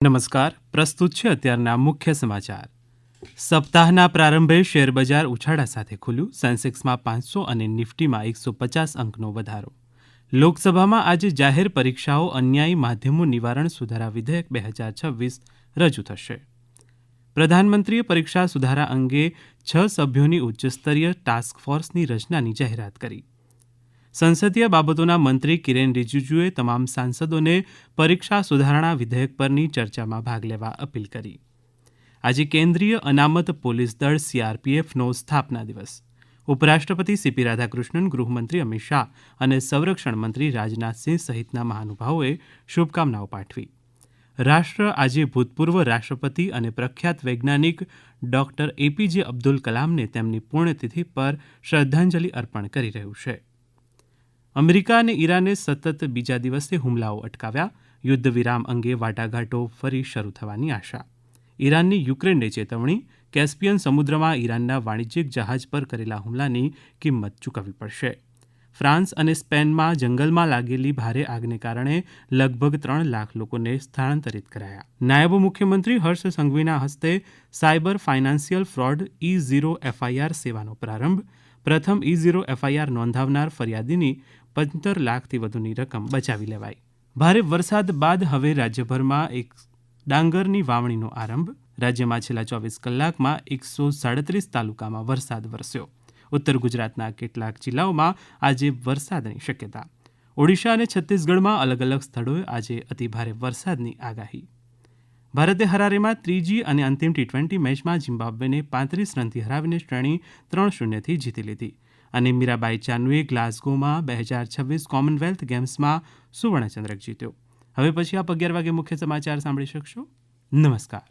નમસ્કાર, પ્રસ્તુત છે અત્યારના મુખ્ય સમાચાર. સપ્તાહના પ્રારંભે શેરબજાર ઉછાળા સાથે ખુલ્યું. સેન્સેક્સમાં 500 અને નિફ્ટીમાં 150 અંકનો વધારો. લોકસભામાં આજે જાહેર પરીક્ષાઓ અન્યાયી માધ્યમો નિવારણ સુધારા વિધેયક 2026 રજૂ થશે. પ્રધાનમંત્રીએ પરીક્ષા સુધારા અંગે 6 સભ્યોની ઉચ્ચસ્તરીય ટાસ્ક ફોર્સની રચનાની જાહેરાત કરી. સંસદીય બાબતોના મંત્રી કિરેન રિજિજુએ તમામ સાંસદોને પરીક્ષા સુધારણા વિધેયક પરની ચર્ચામાં ભાગ લેવા અપીલ કરી. આજે કેન્દ્રીય અનામત પોલીસ દળ CRPFનો સ્થાપના દિવસ. ઉપરાષ્ટ્રપતિ CP રાધાકૃષ્ણન, ગૃહમંત્રી અમિત શાહ અને સંરક્ષણ મંત્રી રાજનાથસિંહ સહિતના મહાનુભાવોએ શુભકામનાઓ પાઠવી. રાષ્ટ્ર આજે ભૂતપૂર્વ રાષ્ટ્રપતિ અને પ્રખ્યાત વૈજ્ઞાનિક ડોક્ટર APJ અબ્દુલ કલામને તેમની પુણ્યતિથિ પર શ્રદ્ધાંજલિ અર્પણ કરી રહ્યું છે. અમેરિકા અને ઈરાને સતત બીજા દિવસે હુમલાઓ અટકાવ્યા. યુદ્ધ વિરામ અંગે વાટાઘાટો ફરી શરૂ થવાની આશા. ઈરાનની યુક્રેનને ચેતવણી. કેસ્પિયન સમુદ્રમાં ઈરાનના વાણિજ્યિક જહાજ પર કરેલા હુમલાની કિંમત ચૂકવવી પડશે. ફ્રાન્સ અને સ્પેનમાં જંગલમાં લાગેલી ભારે આગને કારણે લગભગ 3 લાખ લોકોને સ્થળાંતરિત કરાયા. નાયબ મુખ્યમંત્રી હર્ષ સંઘવીના હસ્તે cyber financial fraud E0 FIR સેવાનો પ્રારંભ. પ્રથમ E0 FIR નોંધાવનાર ફરિયાદીની 15 લાખથી વધુની રકમ બચાવી લેવાઈ. ભારે વરસાદ બાદ હવે રાજ્યભરમાં ડાંગરની વાવણીનો આરંભ. રાજ્યમાં છેલ્લા 24 કલાકમાં 137 તાલુકામાં વરસાદ વરસ્યો. ઉત્તર ગુજરાતના કેટલાક જિલ્લાઓમાં આજે વરસાદની શક્યતા. ઓડિશા અને છત્તીસગઢમાં અલગ અલગ સ્થળોએ આજે અતિભારે વરસાદની આગાહી. ભારતે હરારેમાં ત્રીજી અને અંતિમ T20 મેચમાં ઝિમ્બાબ્વેને 35 રનથી હરાવીને શ્રેણી 3-0થી જીતી લીધી. અને મીરાબાઈ ચાનુએ ગ્લાસગોમાં 2026 કોમનવેલ્થ ગેમ્સમાં સુવર્ણચંદ્રક જીત્યો. હવે પછી આપ 11 વાગે મુખ્ય સમાચાર સાંભળી શકશો. નમસ્કાર.